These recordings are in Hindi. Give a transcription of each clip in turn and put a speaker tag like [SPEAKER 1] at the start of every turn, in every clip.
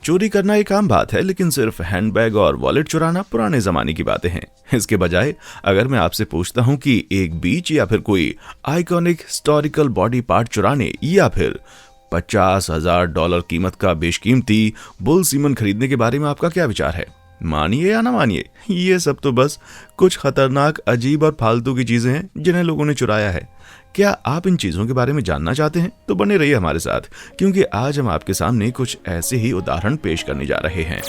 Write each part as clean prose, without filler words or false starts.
[SPEAKER 1] चोरी करना एक आम बात है, लेकिन सिर्फ हैंडबैग और वॉलेट चुराना पुराने जमाने की बातें हैं। इसके बजाय अगर मैं आपसे पूछता हूं कि एक बीच या फिर कोई आइकॉनिक हिस्टोरिकल बॉडी पार्ट चुराने या फिर $50,000 कीमत का बेशकीमती बुल सीमन खरीदने के बारे में आपका क्या विचार है? मानिए या ना मानिए, ये सब तो बस कुछ खतरनाक, अजीब और फालतू की चीजें हैं जिन्हें लोगों ने चुराया है। क्या आप इन चीजों के बारे में जानना चाहते हैं? तो बने रहिए हमारे साथ, क्योंकि आज हम आपके सामने कुछ ऐसे ही उदाहरण पेश करने जा रहे हैं।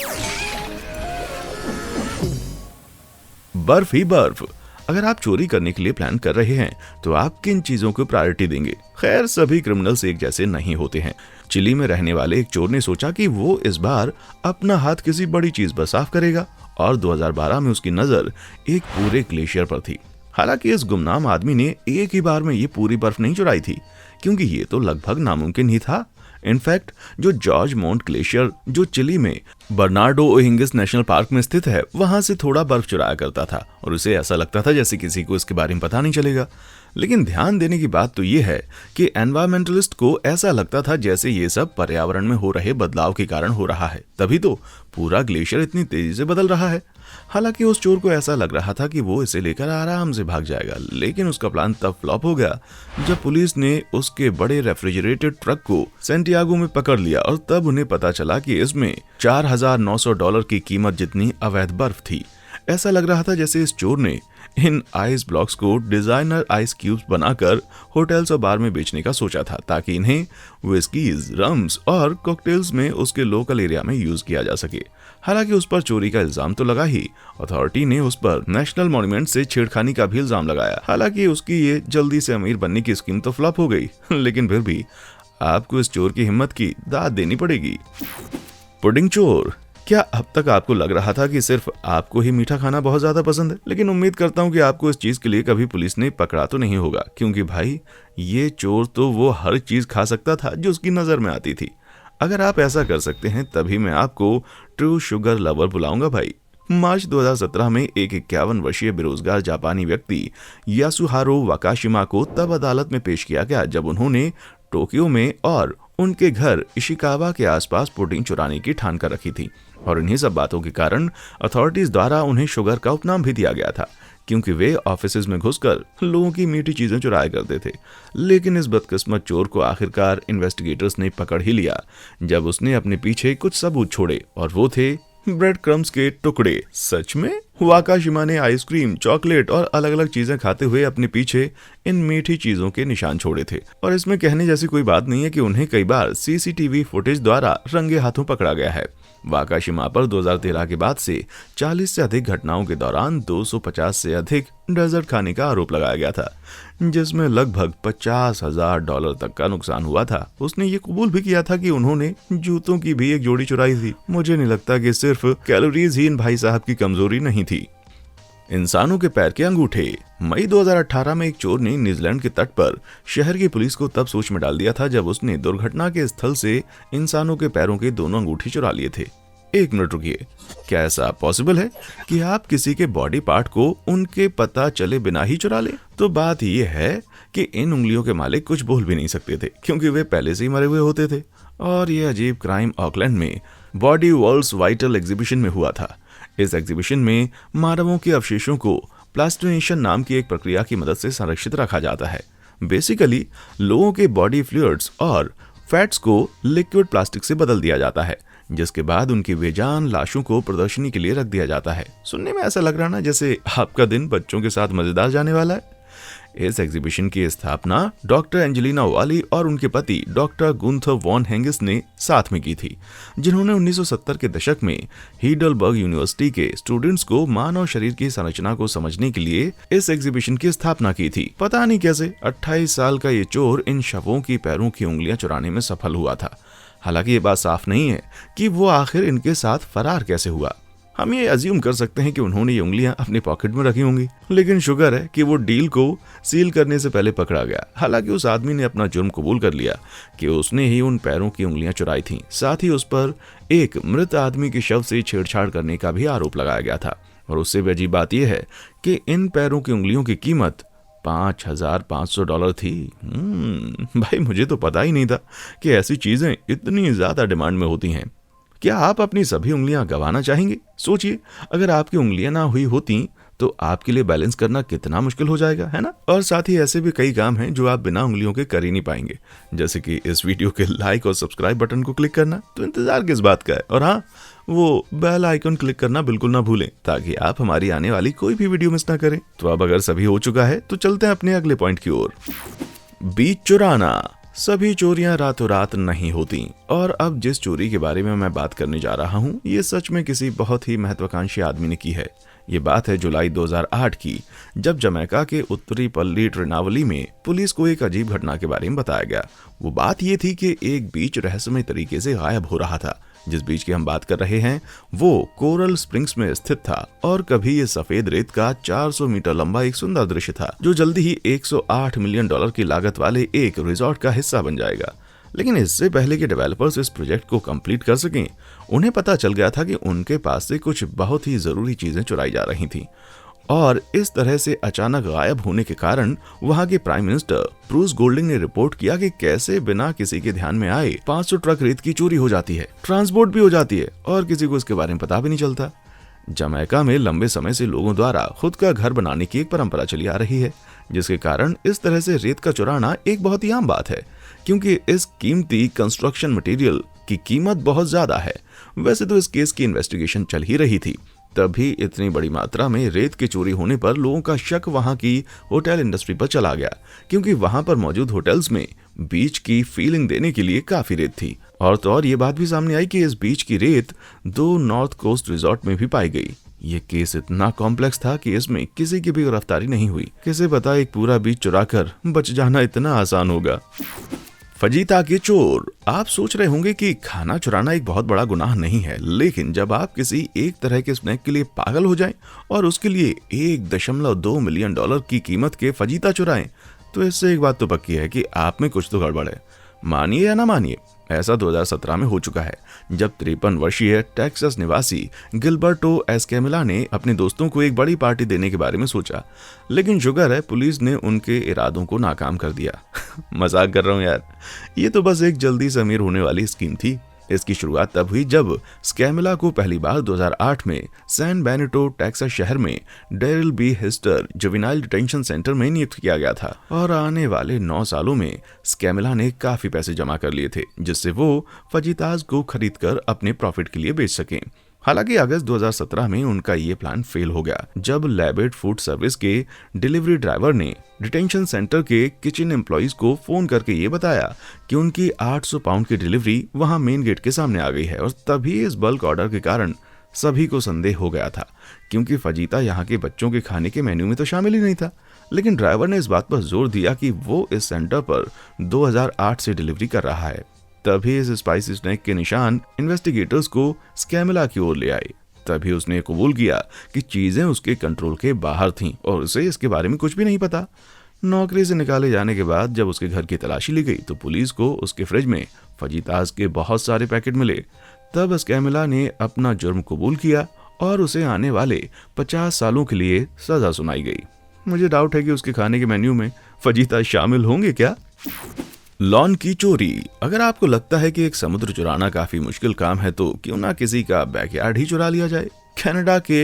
[SPEAKER 1] बर्फ ही बर्फ। अगर आप चोरी करने के लिए प्लान कर रहे हैं तो आप किन चीजों को प्रायोरिटी देंगे? खैर, सभी क्रिमिनल्स एक जैसे नहीं होते हैं। चिली में रहने वाले एक चोर ने सोचा कि वो इस बार अपना हाथ किसी बड़ी चीज पर साफ करेगा और 2012 में उसकी नजर एक पूरे ग्लेशियर पर थी। हालांकि इस गुमनाम आदमी ने एक ही बार में ये पूरी बर्फ नहीं चुराई थी, क्योंकि ये तो लगभग नामुमकिन ही था। इनफैक्ट जो जॉर्ज माउंट ग्लेशियर जो चिली में बर्नार्डो ओहिंगिस नेशनल पार्क में स्थित है, वहां से थोड़ा बर्फ चुराया करता था और उसे ऐसा लगता था जैसे किसी को इसके बारे में पता नहीं चलेगा। लेकिन ध्यान देने की बात तो ये है कि एनवायरमेंटलिस्ट को ऐसा लगता था जैसे ये सब पर्यावरण में हो रहे बदलाव के कारण हो रहा है, तभी तो पूरा ग्लेशियर इतनी तेजी से बदल रहा है। हालांकि उस चोर को ऐसा लग रहा था कि वो इसे लेकर आराम से भाग जाएगा, लेकिन उसका प्लान तब फ्लॉप हो गया जब पुलिस ने उसके बड़े रेफ्रिजरेटेड ट्रक को सेंटियागो में पकड़ लिया और तब उन्हें पता चला कि इसमें $4,900 की कीमत जितनी अवैध बर्फ थी। ऐसा लग रहा था जैसे इस चोर ने इन आइस ब्लॉक्स को डिजाइनर आइस क्यूब्स बनाकर होटल्स और बार में बेचने का सोचा था, ताकि इन्हें विस्कीज, रम्स और कॉकटेल्स में उसके लोकल एरिया में यूज किया जा सके। हालांकि उस पर चोरी का इल्जाम तो लगा ही, अथॉरिटी ने उस पर नेशनल मॉन्यूमेंट से छेड़खानी का भी इल्जाम लगाया। हालांकि उसकी ये जल्दी से अमीर बनने की स्कीम तो फ्लॉप हो गई, लेकिन फिर भी आपको इस चोर की हिम्मत की दाद देनी पड़ेगी। पुडिंग चोर। क्या अब तक आपको लग रहा था कि सिर्फ आपको ही मीठा खाना बहुत ज्यादा पसंद है? लेकिन उम्मीद करता हूं कि आपको इस चीज के लिए कभी पुलिस ने पकड़ा तो नहीं होगा, क्योंकि भाई ये चोर तो वो हर चीज खा सकता था जो उसकी नजर में आती थी। अगर आप ऐसा कर सकते हैं तभी मैं आपको ट्रू शुगर लवर बुलाऊंगा भाई। मार्च 2017 में एक 51 वर्षीय बेरोजगार जापानी व्यक्ति यासुहारो वाकाशिमा को तब अदालत में पेश किया गया जब उन्होंने टोक्यो में और उनके घर इशिकावा के आसपास पुडिंग चुराने की ठान कर रखी थी, और इन्हीं सब बातों के कारण अथॉरिटीज द्वारा उन्हें शुगर का उपनाम भी दिया गया था, क्योंकि वे ऑफिसेज में घुसकर लोगों की मीठी चीजें चुराया करते थे। लेकिन इस बदकिस्मत चोर को आखिरकार इन्वेस्टिगेटर्स ने पकड़ ही लिया जब उसने अपने पीछे कुछ सबूत छोड़े, और वो थे ब्रेड क्रम्स के टुकड़े। सच में वाकाशिमा ने आइसक्रीम, चॉकलेट और अलग अलग चीजें खाते हुए अपने पीछे इन मीठी चीजों के निशान छोड़े थे, और इसमें कहने जैसी कोई बात नहीं है कि उन्हें कई बार सीसीटीवी फुटेज द्वारा रंगे हाथों पकड़ा गया है। वाकाशिमा पर 2013 के बाद से 40 से अधिक घटनाओं के दौरान 250 से अधिक डेजर्ट खाने का आरोप लगाया गया था, जिसमें लगभग $50,000 तक का नुकसान हुआ था। उसने ये कबूल भी किया था कि उन्होंने जूतों की भी एक जोड़ी चुराई थी। मुझे नहीं लगता कि सिर्फ कैलोरीज ही इन भाई साहब की कमजोरी नहीं थी। इंसानों के पैर के अंगूठे। मई 2018 में एक चोर ने न्यूजीलैंड के तट पर शहर की पुलिस को तब सोच में डाल दिया था जब उसने दुर्घटना के स्थल से इंसानों के पैरों के दोनों अंगूठे चुरा लिए थे। एक मिनट रुकिए, क्या ऐसा पॉसिबल है कि आप किसी के बॉडी पार्ट को उनके पता चले बिना ही चुरा ले? तो बात यह है कि इन उंगलियों के मालिक कुछ बोल भी नहीं सकते थे, क्योंकि वे पहले से ही मरे हुए होते थे। और यह अजीब क्राइम ऑकलैंड में बॉडी वर्ल्ड्स वाइटल एग्जीबिशन में हुआ था। इस एग्जीबिशन में मानवों के अवशेषों को प्लास्टिनेशन नाम की एक प्रक्रिया की मदद से संरक्षित रखा जाता है। बेसिकली लोगों के बॉडी फ्लूइड्स और फैट्स को लिक्विड प्लास्टिक से बदल दिया जाता है, जिसके बाद उनकी बेजान लाशों को प्रदर्शनी के लिए रख दिया जाता है। सुनने में ऐसा लग रहा ना जैसे आपका दिन बच्चों के साथ मजेदार जाने वाला है। इस एग्जीबिशन की स्थापना डॉक्टर एंजेलिना वाली और उनके पति डॉक्टर गुंथर वॉन हेंगिस ने साथ में की थी, जिन्होंने 1970 के दशक में हीडलबर्ग यूनिवर्सिटी के स्टूडेंट्स को मानव शरीर की संरचना को समझने के लिए इस एग्जीबिशन की स्थापना की थी। पता नहीं कैसे 28 साल का ये चोर इन शवों की पैरों की उंगलियां चुराने में सफल हुआ था। हालांकि ये बात साफ नहीं है कि वो आखिर इनके साथ फरार कैसे हुआ। हम ये अज्यूम कर सकते हैं कि उन्होंने ये उंगलियां अपने पॉकेट में रखी होंगी, लेकिन शुक्र है कि वो डील को सील करने से पहले पकड़ा गया। हालांकि उस आदमी ने अपना जुर्म कबूल कर लिया कि उसने ही उन पैरों की उंगलियां चुराई थीं। साथ ही उस पर एक मृत आदमी के शव से छेड़छाड़ करने का भी आरोप लगाया गया था। और उससे भी अजीब बात यह है कि इन पैरों की उंगलियों की कीमत $5,500 थी। भाई मुझे तो पता ही नहीं था कि ऐसी चीजें इतनी ज्यादा डिमांड में होती हैं। क्या आप अपनी सभी उंगलियां गंवाना चाहेंगे? सोचिए, अगर आपकी उंगलियां ना हुई होती तो आपके लिए बैलेंस करना कितना मुश्किल हो जाएगा, है ना? और साथ ही ऐसे भी कई काम हैं जो आप बिना उंगलियों के कर ही नहीं पाएंगे, जैसे कि इस वीडियो के लाइक और सब्सक्राइब बटन को क्लिक करना। तो इंतजार किस बात का है? और हाँ, वो बेल आइकन क्लिक करना बिल्कुल ना भूलें, ताकि आप हमारी आने वाली कोई भी वीडियो मिस ना करें। तो अब अगर सभी हो चुका है तो चलते हैं अपने अगले पॉइंट की ओर। बीच चुराना। सभी चोरियां रातों रात नहीं होती, और अब जिस चोरी के बारे में मैं बात करने जा रहा हूँ, ये सच में किसी बहुत ही महत्वाकांक्षी आदमी ने की है। ये बात है जुलाई 2008 की, जब जमैका के उत्तरी पल्ली ट्रिनावली में पुलिस को एक अजीब घटना के बारे में बताया गया। वो बात ये थी कि एक बीच रहस्यमय तरीके से गायब हो रहा था। जिस बीच की हम बात कर रहे हैं वो कोरल स्प्रिंग्स में स्थित था, और कभी ये सफेद रेत का 400 मीटर लंबा एक सुंदर दृश्य था, जो जल्दी ही $108 मिलियन की लागत वाले एक रिजॉर्ट का हिस्सा बन जाएगा। लेकिन इससे पहले कि डेवलपर्स इस प्रोजेक्ट को कंप्लीट कर सकें, उन्हें पता चल गया था कि उनके पास से कुछ बहुत ही जरूरी चीजें चुराई जा रही थीं। और इस तरह से अचानक गायब होने के कारण वहां के प्राइम मिनिस्टर ब्रूस गोल्डिंग ने रिपोर्ट किया कि कैसे बिना किसी के ध्यान में आए 500 ट्रक रेत की चोरी हो जाती है, ट्रांसपोर्ट भी हो जाती है, और किसी को इसके बारे में पता भी नहीं चलता। जमैका में लंबे समय से लोगों द्वारा खुद का घर बनाने की एक परंपरा चली आ रही है, जिसके कारण इस तरह से रेत का चुराना एक बहुत ही आम बात है, क्योंकि इस कीमती कंस्ट्रक्शन मटेरियल की कीमत बहुत ज्यादा है। वैसे तो इस केस की इन्वेस्टिगेशन चल ही रही थी, तभी इतनी बड़ी मात्रा में रेत की चोरी होने पर लोगों का शक वहां की होटल इंडस्ट्री पर चला गया, क्योंकि वहां पर मौजूद होटल्स में बीच की फीलिंग देने के लिए काफी रेत थी। और तो और ये बात भी सामने आई कि इस बीच की रेत 2 नॉर्थ कोस्ट रिजॉर्ट में भी पाई गई। ये केस इतना कॉम्प्लेक्स था कि इसमें किसी की भी गिरफ्तारी नहीं हुई। किसे पता एक पूरा बीच चुराकर बच जाना इतना आसान होगा। फजीता के चोर। आप सोच रहे होंगे कि खाना चुराना एक बहुत बड़ा गुनाह नहीं है, लेकिन जब आप किसी एक तरह के स्नैक के लिए पागल हो जाएं और उसके लिए $1.2 मिलियन की कीमत के फजीता चुराएं, तो इससे एक बात तो पक्की है कि आप में कुछ तो गड़बड़ है। मानिए या ना मानिए, ऐसा 2017 में हो चुका है, जब 53 वर्षीय टेक्सास निवासी गिलबर्टो एस्कैमिला ने अपने दोस्तों को एक बड़ी पार्टी देने के बारे में सोचा, लेकिन शुगर है पुलिस ने उनके इरादों को नाकाम कर दिया। मजाक कर रहा हूँ यार, ये तो बस एक जल्दी से अमीर होने वाली स्कीम थी। इसकी शुरुआत तब हुई जब स्कैमिला को पहली बार 2008 में सैन बेनिटो टेक्सास शहर में Darrell B Hester juvenile detention center में नियुक्त किया गया था, और आने वाले 9 सालों में स्कैमिला ने काफी पैसे जमा कर लिए थे, जिससे वो फजीताज को खरीदकर अपने प्रॉफिट के लिए बेच सकें। हालांकि अगस्त 2017 में उनका ये प्लान फेल हो गया, जब लैबेट फूड सर्विस के डिलीवरी ड्राइवर ने डिटेंशन सेंटर के किचन एम्प्लॉइज को फोन करके ये बताया कि उनकी 800 पाउंड की डिलीवरी वहां मेन गेट के सामने आ गई है। और तभी इस बल्क ऑर्डर के कारण सभी को संदेह हो गया था, क्योंकि फजीता यहाँ के बच्चों के खाने के मेन्यू में तो शामिल ही नहीं था। लेकिन ड्राइवर ने इस बात पर जोर दिया कि वो इस सेंटर पर 2008 से डिलीवरी कर रहा है। तभी इस स्पाइसी स्नैक के निशान इन्वेस्टिगेटर्स को स्कैमिला की ओर ले आए। तभी उसने कबूल किया कि चीजें उसके कंट्रोल के बाहर थीं और उसे इसके बारे में कुछ भी नहीं पता। नौकरी से निकाले जाने के बाद जब उसके घर की तलाशी ली गई तो पुलिस को उसके फ्रिज में फजीताज के बहुत सारे पैकेट मिले। तब स्कैमिला ने अपना जुर्म कबूल किया और उसे आने वाले 50 सालों के लिए सजा सुनाई गई। मुझे डाउट है कि उसके खाने के मेन्यू में फजीता शामिल होंगे क्या। लॉन की चोरी। अगर आपको लगता है कि एक समुद्र चुराना काफी मुश्किल काम है, तो क्यों ना किसी का बैकयार्ड ही चुरा लिया जाए। कनाडा के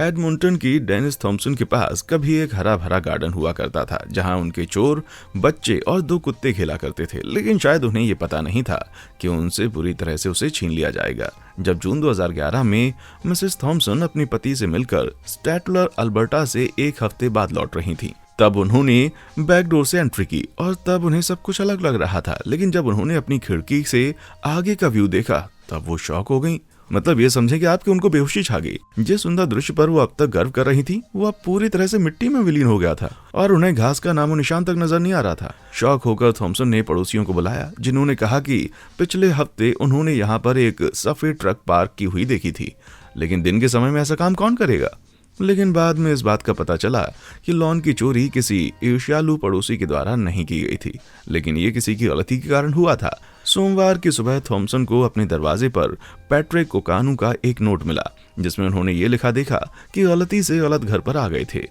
[SPEAKER 1] एडमंटन की डेनिस थॉम्सन के पास कभी एक हरा भरा गार्डन हुआ करता था, जहां उनके चोर बच्चे और 2 कुत्ते खेला करते थे। लेकिन शायद उन्हें ये पता नहीं था कि उनसे पूरी तरह से उसे छीन लिया जाएगा। जब जून 2011 में मिसेस थॉम्सन अपने पति से मिलकर स्टैटलर अल्बर्टा से एक हफ्ते बाद लौट रही थी, तब उन्होंने बैकडोर से एंट्री की और तब उन्हें सब कुछ अलग लग रहा था। लेकिन जब उन्होंने अपनी खिड़की से आगे का व्यू देखा तब वो शॉक हो गई। मतलब ये समझे कि आपके उनको बेहोशी छा गई। जिस सुंदर दृश्य पर वो अब तक गर्व कर रही थी, वो अब पूरी तरह से मिट्टी में विलीन हो गया था और उन्हें घास का नामो निशान तक नजर नहीं आ रहा था। शॉक होकर थॉम्सन ने पड़ोसियों को बुलाया, जिन्होंने कहा कि पिछले हफ्ते उन्होंने यहाँ पर एक सफेद ट्रक पार्क की हुई देखी थी, लेकिन दिन के समय में ऐसा काम कौन करेगा। लेकिन बाद में इस बात का पता चला कि लॉन की चोरी किसी ईर्ष्यालु पड़ोसी के द्वारा नहीं की गई थी, लेकिन ये किसी की गलती के कारण हुआ था। सोमवार की सुबह थॉम्सन को अपने दरवाजे पर पैट्रिक कोकानू का एक नोट मिला, जिसमें उन्होंने ये लिखा देखा कि गलती से गलत घर पर आ गए थे,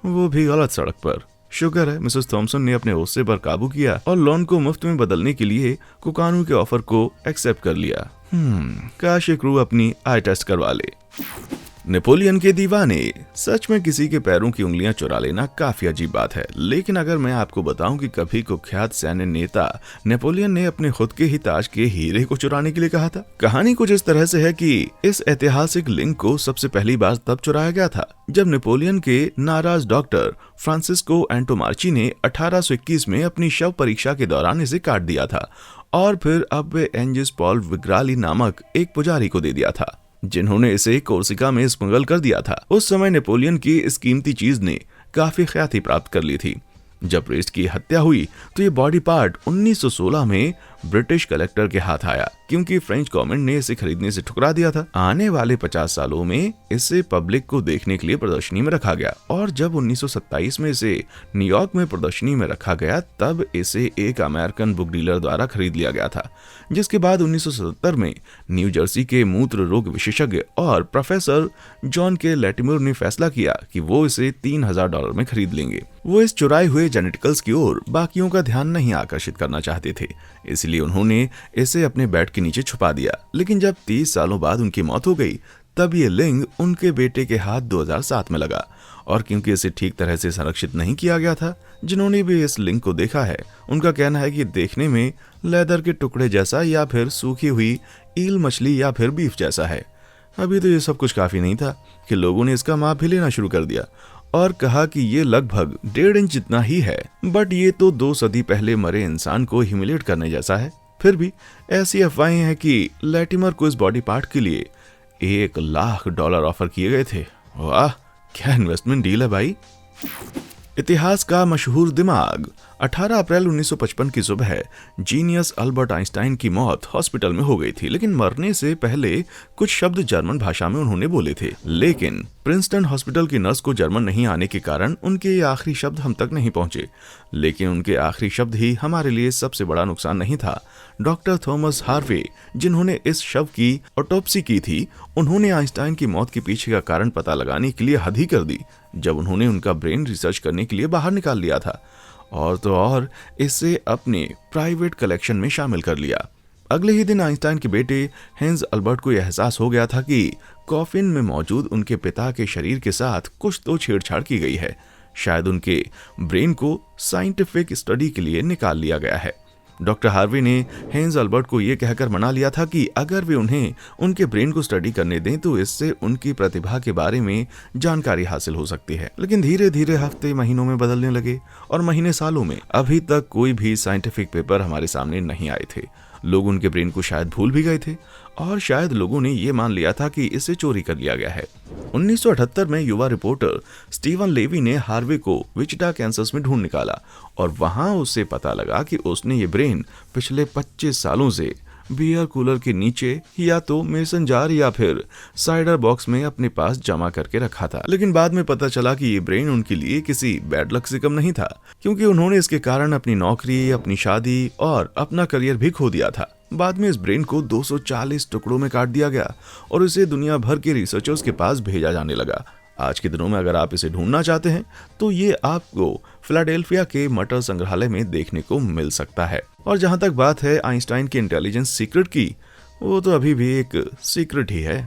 [SPEAKER 1] वो भी गलत सड़क पर। शुक्र है मिसेस थॉम्सन ने अपने गुस्से पर काबू किया और लॉन को मुफ्त में बदलने के लिए कोकानू के ऑफर को एक्सेप्ट कर लिया। काश ये क्रू अपनी आई टेस्ट करवा ले। नेपोलियन के दीवाने। सच में किसी के पैरों की उंगलियां चुरा लेना काफी अजीब बात है, लेकिन अगर मैं आपको बताऊं कि कभी कुख्यात सैन्य नेता नेपोलियन ने अपने खुद के ही ताज के हीरे को चुराने के लिए कहा था। कहानी कुछ इस तरह से है कि इस ऐतिहासिक लिंक को सबसे पहली बार तब चुराया गया था जब नेपोलियन के नाराज डॉक्टर फ्रांसिस्को एंटोमार्ची ने 1821 में अपनी शव परीक्षा के दौरान इसे काट दिया था और फिर अब एंजिस पॉल विग्राली नामक एक पुजारी को दे दिया था, जिन्होंने इसे कोर्सिका में स्मगल कर दिया था। उस समय नेपोलियन की इस कीमती चीज ने काफी ख्याति प्राप्त कर ली थी। जब प्रीस्ट की हत्या हुई तो ये बॉडी पार्ट 1916 में ब्रिटिश कलेक्टर के हाथ आया, क्योंकि फ्रेंच गवर्नमेंट ने इसे खरीदने से ठुकरा दिया था। आने वाले 50 सालों में इसे पब्लिक को देखने के लिए प्रदर्शनी में रखा गया और जब 1927 में इसे न्यूयॉर्क में प्रदर्शनी में रखा गया तब इसे एक अमेरिकन बुक डीलर द्वारा खरीद लिया गया था, जिसके बाद 1977 में न्यू जर्सी के मूत्र रोग विशेषज्ञ और प्रोफेसर जॉन के लैटिमर ने फैसला किया कि वो इसे $3000 में खरीद लेंगे। वो इस चुराए हुए जेनेटिकल्स की ओर बाकियों का ध्यान नहीं आकर्षित करना चाहते थे, इसलिए उन्होंने इसे अपने बेड के नीचे छुपा दिया। लेकिन जब 30 सालों बाद उनकी मौत हो गई तब ये लिंग उनके बेटे के हाथ 2007 में लगा, और क्योंकि इसे ठीक तरह से संरक्षित नहीं किया गया था, जिन्होंने भी इस लिंग को देखा है उनका कहना है कि देखने में लेदर के टुकड़े जैसा या फिर सूखी हुई ईल मछली या फिर बीफ जैसा है। अभी तो ये सब कुछ काफी नहीं था कि लोगों ने इसका माप भी लेना शुरू कर दिया और कहा कि ये लगभग 1.5 इंच जितना ही है, बट ये तो 2 सदी पहले मरे इंसान को ह्यूमिलेट करने जैसा है। फिर भी ऐसी अफवाहें हैं कि लैटिमर को इस बॉडी पार्ट के लिए $1,00,000 ऑफर किए गए थे। वाह, क्या इन्वेस्टमेंट डील है भाई। इतिहास का मशहूर दिमाग। 18 अप्रैल 1955 की सुबह जीनियस अल्बर्ट आइंस्टाइन की मौत हॉस्पिटल में हो गई थी, लेकिन मरने से पहले कुछ शब्द जर्मन भाषा में उन्होंने बोले थे। लेकिन प्रिंसटन हॉस्पिटल की नर्स को जर्मन नहीं आने के कारण उनके ये आखिरी शब्द हम तक नहीं पहुंचे, लेकिन उनके आखिरी शब्द ही हमारे लिए सबसे बड़ा नुकसान नहीं था। डॉक्टर थॉमस हार्वे, जिन्होंने इस शव की ऑटोप्सी की थी, उन्होंने आइंस्टाइन की मौत के पीछे का कारण पता लगाने के लिए हद ही कर दी जब उन्होंने उनका ब्रेन रिसर्च करने के लिए बाहर निकाल लिया था, और तो और इसे अपने प्राइवेट कलेक्शन में शामिल कर लिया। अगले ही दिन आइंस्टाइन के बेटे हेंज अल्बर्ट को यह एहसास हो गया था कि कॉफिन में मौजूद उनके पिता के शरीर के साथ कुछ तो छेड़छाड़ की गई है। शायद उनके ब्रेन को साइंटिफिक स्टडी के लिए निकाल लिया गया है। डॉक्टर हार्वे ने हेंज अल्बर्ट को यह कहकर मना लिया था कि अगर वे उन्हें उनके ब्रेन को स्टडी करने दें तो इससे उनकी प्रतिभा के बारे में जानकारी हासिल हो सकती है। लेकिन धीरे धीरे हफ्ते महीनों में बदलने लगे और महीने सालों में अभी तक कोई भी साइंटिफिक पेपर हमारे सामने नहीं आए थे। लोग उनके ब्रेन को शायद भूल भी गए थे और शायद लोगों ने ये मान लिया था कि इसे चोरी कर लिया गया है। 1978 में युवा रिपोर्टर स्टीवन लेवी ने हार्वे को विचिटा कैंसस में ढूंढ निकाला और वहां उससे पता लगा कि उसने ये ब्रेन पिछले 25 सालों से बियर कूलर के नीचे या तो मेसन जार या फिर साइडर बॉक्स में अपने पास जमा करके रखा था। लेकिन बाद में पता चला कि ये ब्रेन उनके लिए किसी बैड लक से कम नहीं था, क्योंकि उन्होंने इसके कारण अपनी नौकरी, अपनी शादी और अपना करियर भी खो दिया था। बाद में इस ब्रेन को 240 टुकड़ों में काट दिया गया और इसे दुनिया भर के रिसर्चर्स के पास भेजा जाने लगा। आज के दिनों में अगर आप इसे ढूंढना चाहते हैं तो ये आपको फिलाडेल्फिया के मटर संग्रहालय में देखने को मिल सकता है। और जहां तक बात है आइंस्टाइन के इंटेलिजेंस सीक्रेट की, वो तो अभी भी एक सीक्रेट ही है।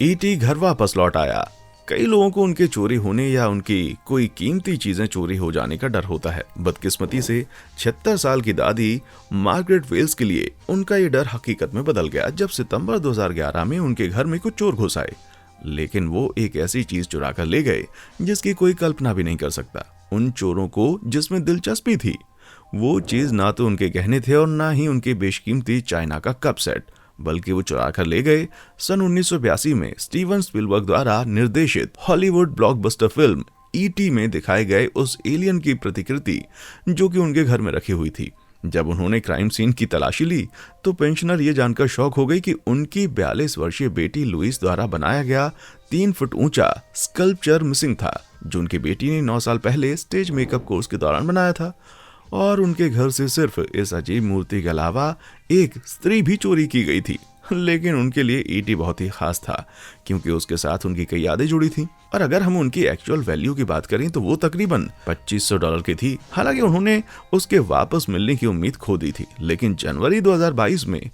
[SPEAKER 1] ईटी घर वापस लौट आया। कई लोगों को उनके चोरी होने या उनकी कोई कीमती चीजें चोरी हो जाने का डर होता है। बदकिस्मती से 76 साल की दादी मार्गरेट वेल्स के लिए उनका ये डर हकीकत में बदल गया जब सितंबर 2011 में उनके घर में कुछ चोर घुस आए। लेकिन वो एक ऐसी चीज चुरा कर ले गए जिसकी कोई कल्पना भी नहीं कर सकता। उन चोरों को जिसमें दिलचस्पी थी, वो चीज ना तो उनके गहने थे और ना ही उनके बेशकीमती चाइना का कप सेट, बल्कि वो चुरा कर ले गए सन 1982 में स्टीवन स्पिलबर्ग द्वारा निर्देशित हॉलीवुड ब्लॉकबस्टर फिल्म ईटी में दिखाए गए उस एलियन की प्रतिकृति जो कि उनके घर में रखी हुई थी। जब उन्होंने क्राइम सीन की तलाशी ली तो पेंशनर ये जानकर शॉक हो गई कि उनकी 42 वर्षीय बेटी लुइस द्वारा बनाया गया 3 फुट ऊंचा स्कल्पचर मिसिंग था, जो उनकी बेटी ने 9 साल पहले स्टेज मेकअप कोर्स के दौरान बनाया था। और उनके घर से सिर्फ इस अजीब मूर्ति के अलावा एक स्त्री भी चोरी की गई थी। लेकिन उनके लिए ईटी बहुत ही खास था क्योंकि उसके साथ उनकी कई यादें जुड़ी थी। और अगर हम उनकी एक्चुअल वैल्यू की बात करें तो वो तकरीबन $2500 की थी। हालांकि उन्होंने उसके वापस मिलने की उम्मीद खो दी थी, लेकिन जनवरी 2022 में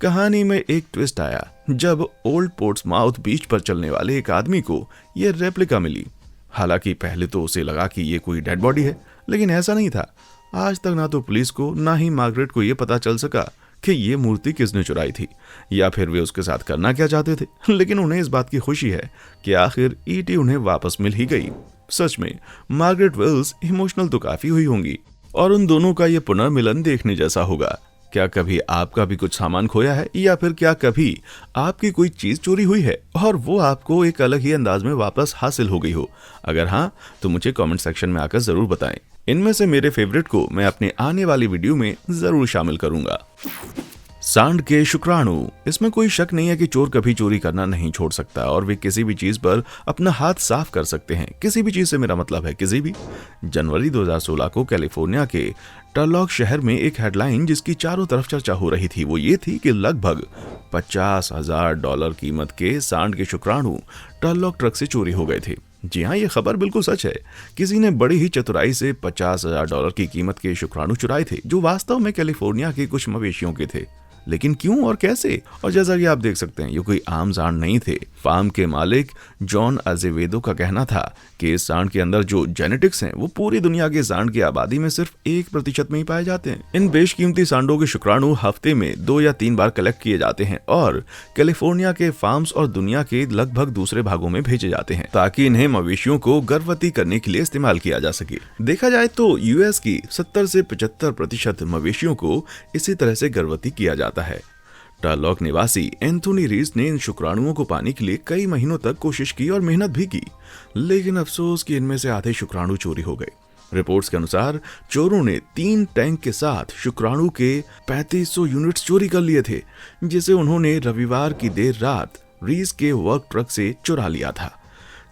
[SPEAKER 1] कहानी में एक ट्विस्ट आया जब ओल्ड पोर्ट्समाउथ बीच पर चलने वाले एक आदमी को यह रेप्लिका मिली। हालांकि पहले तो उसे लगा कि ये कोई डेड बॉडी है, लेकिन ऐसा नहीं था। आज तक ना तो पुलिस को ना ही मार्गरेट को यह पता चल सका कि ये मूर्ति किसने चुराई थी या फिर वे उसके साथ करना क्या चाहते थे, लेकिन उन्हें इस बात की खुशी है कि आखिर ईटी उन्हें वापस मिल ही गई। सच में मार्गरेट वेल्स इमोशनल तो काफी हुई होंगी और उन दोनों का ये पुनर्मिलन देखने जैसा होगा। क्या कभी आपका भी कुछ सामान खोया है या फिर क्या कभी आपकी कोई चीज चोरी हुई है और वो आपको एक अलग ही अंदाज में वापस हासिल हो गई हो? अगर हाँ तो मुझे कमेंट सेक्शन में आकर जरूर बताएं। इनमें से मेरे फेवरेट को मैं अपने आने वाली वीडियो में जरूर शामिल करूंगा। सांड के शुक्राणु। इसमें कोई शक नहीं है कि चोर कभी चोरी करना नहीं छोड़ सकता और वे किसी भी चीज पर अपना हाथ साफ कर सकते हैं। किसी भी चीज से मेरा मतलब है किसी भी। जनवरी 2016 को कैलिफोर्निया के टर्लॉक शहर में एक हेडलाइन जिसकी चारों तरफ चर्चा हो रही थी वो ये थी कि लगभग $50,000 कीमत के सांड के शुक्राणु टर्लॉक ट्रक से चोरी हो गए थे। जी हाँ, ये खबर बिल्कुल सच है। किसी ने बड़ी ही चतुराई से $50,000 की कीमत के शुक्राणु चुराए थे जो वास्तव में कैलिफोर्निया के कुछ मवेशियों के थे। लेकिन क्यों और कैसे? और जैसा कि आप देख सकते हैं ये कोई आम सांड नहीं थे। फार्म के मालिक जॉन अजेवेदो का कहना था कि इस सांड के अंदर जो जेनेटिक्स हैं वो पूरी दुनिया के सांड की आबादी में सिर्फ 1% में ही पाए जाते हैं। इन बेशकीमती सांडों के शुक्राणु हफ्ते में 2 या 3 बार कलेक्ट किए जाते हैं और कैलिफोर्निया के फार्म्स और दुनिया के लगभग दूसरे भागों में भेजे जाते हैं ताकि इन्हें मवेशियों को गर्भवती करने के लिए इस्तेमाल किया जा सके। देखा जाए तो यूएस की 70 से 75% मवेशियों को इसी तरह से गर्भवती किया जाता है। टर्लॉक निवासी एंथोनी रीस ने इन शुक्राणुओं को पाने के लिए कई महीनों तक कोशिश की और मेहनत भी की, लेकिन अफसोस कि इनमें से आधे शुक्राणु चोरी हो गए। रिपोर्ट्स के अनुसार चोरों ने 3 टैंक के साथ शुक्राणु के 3500 यूनिट्स चोरी कर लिए थे, जिसे उन्होंने रविवार की देर रात रीस के वर्क ट्रक से चुरा लिया था।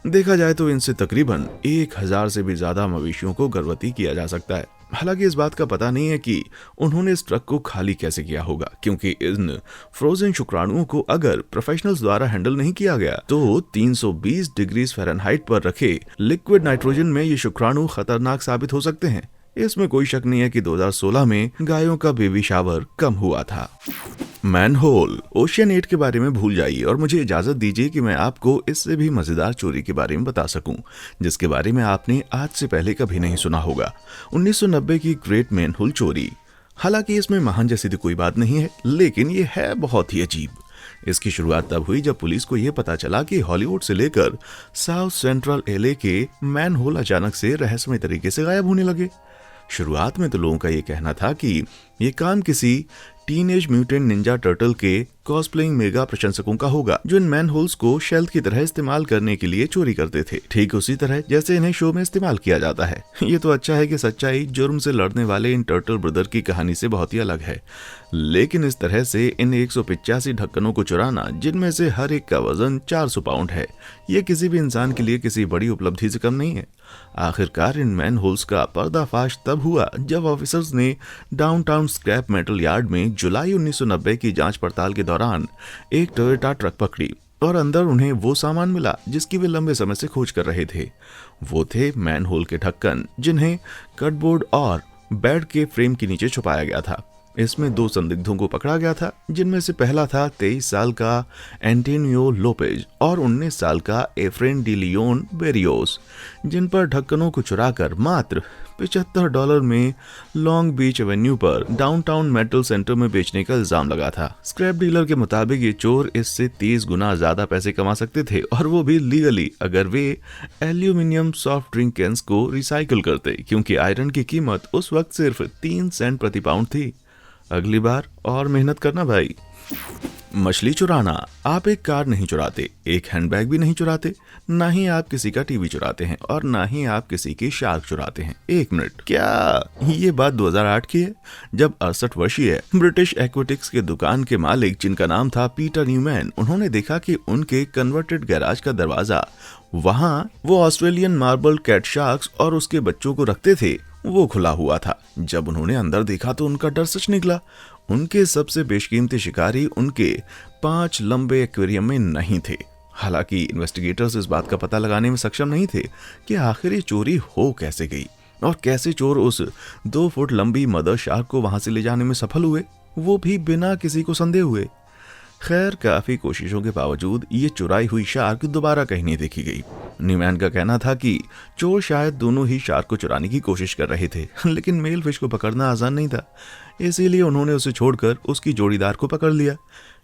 [SPEAKER 1] देखा जाए तो इनसे तकरीबन 1000 से भी ज्यादा मवेशियों को गर्भवती किया जा सकता है। हालांकि इस बात का पता नहीं है कि उन्होंने इस ट्रक को खाली कैसे किया होगा, क्योंकि इन फ्रोजन शुक्राणुओं को अगर प्रोफेशनल्स द्वारा हैंडल नहीं किया गया तो 320 डिग्री फ़ारेनहाइट पर रखे लिक्विड नाइट्रोजन में ये शुक्राणु खतरनाक साबित हो सकते हैं। इसमें कोई शक नहीं है कि 2016 में गायों का बेबी शावर कम हुआ था। मैनहोल। ओशियन 8 के बारे में भूल जाइए और मुझे इजाजत दीजिए कि मैं आपको इससे भी मजेदार चोरी के बारे में बता सकूं, जिसके बारे में आपने आज से पहले कभी नहीं सुना होगा। 1990 की ग्रेट मैनहोल चोरी। हालांकि इसमें महान जैसी तो कोई बात नहीं है, लेकिन ये है बहुत ही अजीब। इसकी शुरुआत तब हुई जब पुलिस को यह पता चला कि हॉलीवुड से लेकर साउथ सेंट्रल एलए के मैनहोल अचानक से रहस्यमय तरीके से गायब होने लगे। शुरुआत में तो लोगों का ये कहना था कि ये काम किसी टीनेज म्यूटेंट निंजा टर्टल के कॉस्प्लेइंग मेगा प्रशंसकों का होगा जो इन मैनहोल्स को शेल्फ की तरह इस्तेमाल करने के लिए चोरी करते थे, ठीक उसी तरह जैसे इन्हें शो में इस्तेमाल किया जाता है। ये तो अच्छा है कि सच्चाई जुर्म से लड़ने वाले इन टर्टल ब्रदर की कहानी से बहुत ही अलग है, लेकिन इस तरह से इन 185 ढक्कनों को चुराना, जिनमें से हर एक का वजन 400 पाउंड है, ये किसी भी इंसान के लिए किसी बड़ी उपलब्धि से कम नहीं है। आखिरकार इन मैनहोल्स का पर्दाफाश तब हुआ जब ऑफिसर्स ने डाउनटाउन स्क्रैप मेटल यार्ड में जुलाई 1990 की जांच पड़ताल के दौरान एक टोयोटा ट्रक पकड़ी और अंदर उन्हें वो सामान मिला जिसकी वे लंबे समय से खोज कर रहे थे। वो थे मैनहोल के ढक्कन, जिन्हें कटबोर्ड और बेड के फ्रेम के नीचे छुपाया गया था। इसमें 2 संदिग्धों को पकड़ा गया था, जिनमें से पहला था 23 साल का एंटोनियो लोपेज और 19 साल का एफ्रेन डी लियोन बेरियोस, जिन पर ढक्कनों को चुराकर मात्र $75 में लॉन्ग बीच एवेन्यू पर डाउनटाउन मेटल सेंटर में बेचने का इल्जाम लगा था। स्क्रैप डीलर के मुताबिक ये चोर इससे 30 गुना ज्यादा पैसे कमा सकते थे, और वो भी लीगली, अगर वे एल्यूमिनियम सॉफ्ट ड्रिंक कैंस को रिसाइकिल करते, क्योंकि आयरन की कीमत उस वक्त सिर्फ 3 सेंट प्रति पाउंड थी। अगली बार और मेहनत करना भाई। मछली चुराना। आप एक कार नहीं चुराते, एक हैंडबैग भी नहीं चुराते, ना ही आप किसी का टीवी चुराते हैं और ना ही आप किसी की शार्क चुराते हैं। 1 मिनट, क्या ये बात 2008 की है, जब 68 वर्षीय ब्रिटिश एक्वेटिक्स के दुकान के मालिक, जिनका नाम था पीटर न्यूमैन, उन्होंने देखा कि उनके कन्वर्टेड गैराज का दरवाजा, वहां वो ऑस्ट्रेलियन मार्बल कैट शार्क्स और उसके बच्चों को रखते थे, वो खुला हुआ था। जब उन्होंने अंदर देखा तो उनका डर सच निकला। उनके सबसे बेशकीमती शिकारी उनके 5 लंबे एक्वेरियम में नहीं थे। हालांकि इन्वेस्टिगेटर्स इस बात का पता लगाने में सक्षम नहीं थे कि आखिर ये चोरी हो कैसे गई और कैसे चोर उस 2 फुट लंबी मदर शार्क को वहां से ले जाने में सफल हुए, वो भी बिना किसी को संदेह हुए। खैर काफी कोशिशों के बावजूद ये चुराई हुई शार्क दोबारा कहीं नहीं देखी गई। न्यूमैन का कहना था कि चोर शायद दोनों ही शार्क को चुराने की कोशिश कर रहे थे, लेकिन मेल फिश को पकड़ना आसान नहीं था, इसीलिए उन्होंने उसे छोड़कर उसकी जोड़ीदार को पकड़ लिया।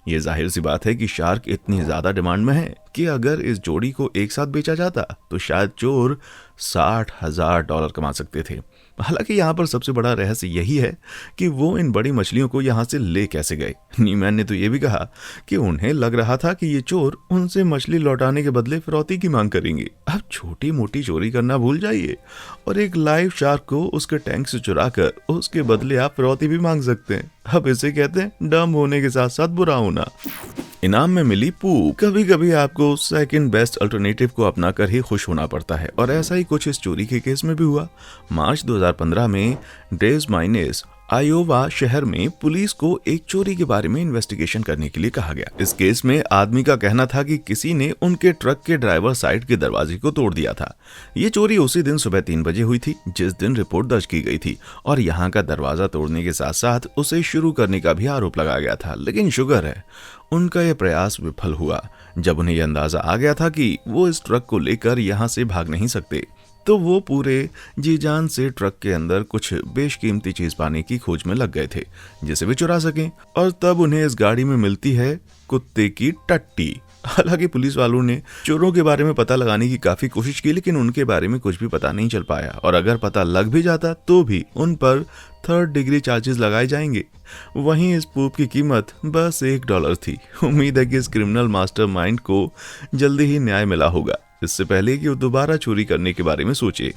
[SPEAKER 1] ये जाहिर सी बात है कि शार्क इतनी ज्यादा डिमांड में है कि अगर इस जोड़ी को एक साथ बेचा जाता तो शायद चोर $60,000 कमा सकते थे। हालांकि यहाँ पर सबसे बड़ा रहस्य यही है कि वो इन बड़ी मछलियों को यहाँ से ले कैसे गए। न्यूमैन ने तो ये भी कहा कि उन्हें लग रहा था कि ये चोर उनसे मछली लौटाने के बदले फिरौती की मांग करेंगे। अब छोटी मोटी चोरी करना भूल जाइए और एक लाइव शार्क को उसके टैंक से चुरा कर उसके बदले आप फिरौती भी मांग सकते हैं। अब इसे कहते हैं डम होने के साथ साथ बुरा होना। इनाम में मिली पूप। कभी कभी आपको सेकंड बेस्ट अल्टरनेटिव को अपना कर ही खुश होना पड़ता है और ऐसा ही कुछ इस चोरी के केस में भी हुआ। मार्च 2015 में डेज माइनेस आयोवा शहर में पुलिस को एक चोरी के बारे में इन्वेस्टिगेशन करने के लिए कहा गया। इस केस में आदमी का कहना था कि किसी ने उनके ट्रक के ड्राइवर साइड के दरवाजे को तोड़ दिया था। ये चोरी उसी दिन सुबह 3 बजे हुई थी जिस दिन रिपोर्ट दर्ज की गई थी और यहाँ का दरवाजा तोड़ने के साथ साथ उसे शुरू करने का भी आरोप लगाया गया था। लेकिन शुगर है उनका यह प्रयास विफल हुआ। जब उन्हें यह अंदाजा आ गया था कि वो इस ट्रक को लेकर यहाँ से भाग नहीं सकते तो वो पूरे जी जान से ट्रक के अंदर कुछ बेशकीमती चीज पाने की खोज में लग गए थे जिसे वे चुरा सकें। और तब उन्हें इस गाड़ी में मिलती है कुत्ते की टट्टी। हालांकि पुलिस वालों ने चोरों के बारे में पता लगाने की काफी कोशिश की, लेकिन उनके बारे में कुछ भी पता नहीं चल पाया और अगर पता लग भी जाता तो भी उन पर 3rd डिग्री चार्जेस लगाए जाएंगे। वहीं इस पूप की कीमत बस $1 थी। उम्मीद है कि इस क्रिमिनल मास्टरमाइंड को जल्दी ही न्याय मिला होगा, इससे पहले कि वो दोबारा चोरी करने के बारे में सोचे।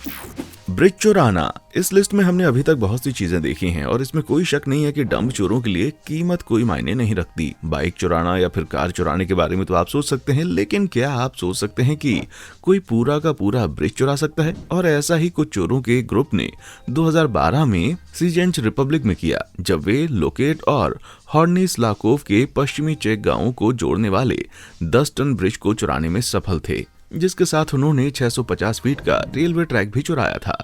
[SPEAKER 1] ब्रिज चुराना। इस लिस्ट में हमने अभी तक बहुत सी चीजें देखी हैं और इसमें कोई शक नहीं है कि डंप चोरों के लिए कीमत कोई मायने नहीं रखती। बाइक चुराना या फिर कार चुराने के बारे में तो आप सोच सकते हैं, लेकिन क्या आप सोच सकते हैं कि कोई पूरा का पूरा ब्रिज चुरा सकता है? और ऐसा ही कुछ चोरों के ग्रुप ने 2012 में सीजेंच रिपब्लिक में किया, जब वे लोकेट और हॉर्निस्लाकोव के पश्चिमी चेक गांवों को जोड़ने वाले 10 टन ब्रिज को चुराने में सफल थे, जिसके साथ उन्होंने 650 फीट का रेलवे ट्रैक भी चुराया था।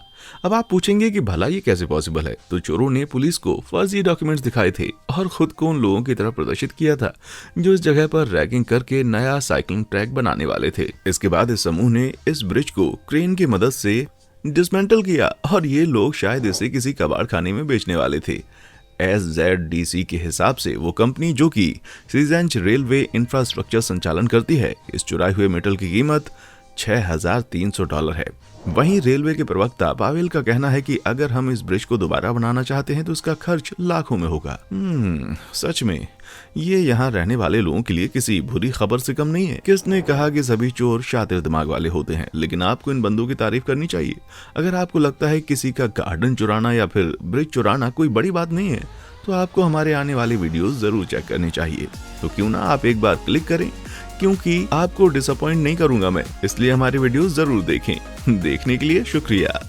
[SPEAKER 1] अब आप पूछेंगे कि भला ये कैसे पॉसिबल है? तो चोरों ने पुलिस को फर्जी डॉक्यूमेंट्स दिखाए थे और खुद को उन लोगों की तरह प्रदर्शित किया था जो इस जगह पर रैगिंग करके नया साइकिलिंग ट्रैक बनाने वाले थे। इसके बाद इस समूह ने इस ब्रिज को क्रेन की मदद से डिसमेंटल किया और ये लोग शायद इसे किसी कबाड़ खाने में बेचने वाले थे। SZDC के हिसाब से वो कंपनी जो कि सीजेंच रेलवे इंफ्रास्ट्रक्चर संचालन करती है, इस चुराए हुए मेटल की कीमत $6,300 है। वहीं रेलवे के प्रवक्ता पावेल का कहना है कि अगर हम इस ब्रिज को दोबारा बनाना चाहते हैं तो इसका खर्च लाखों में होगा। सच में ये यहाँ रहने वाले लोगों के लिए किसी बुरी खबर से कम नहीं है। किसने कहा कि सभी चोर शातिर दिमाग वाले होते हैं? लेकिन आपको इन बंदों की तारीफ करनी चाहिए। अगर आपको लगता है किसी का गार्डन चुराना या फिर ब्रिज चुराना कोई बड़ी बात नहीं है तो आपको हमारे आने वाले वीडियोस जरूर चेक करने चाहिए। तो क्यों ना आप एक बार क्लिक करें, क्योंकि आपको डिसअपॉइंट नहीं करूंगा मैं, इसलिए हमारे वीडियोस जरूर देखें। देखने के लिए शुक्रिया।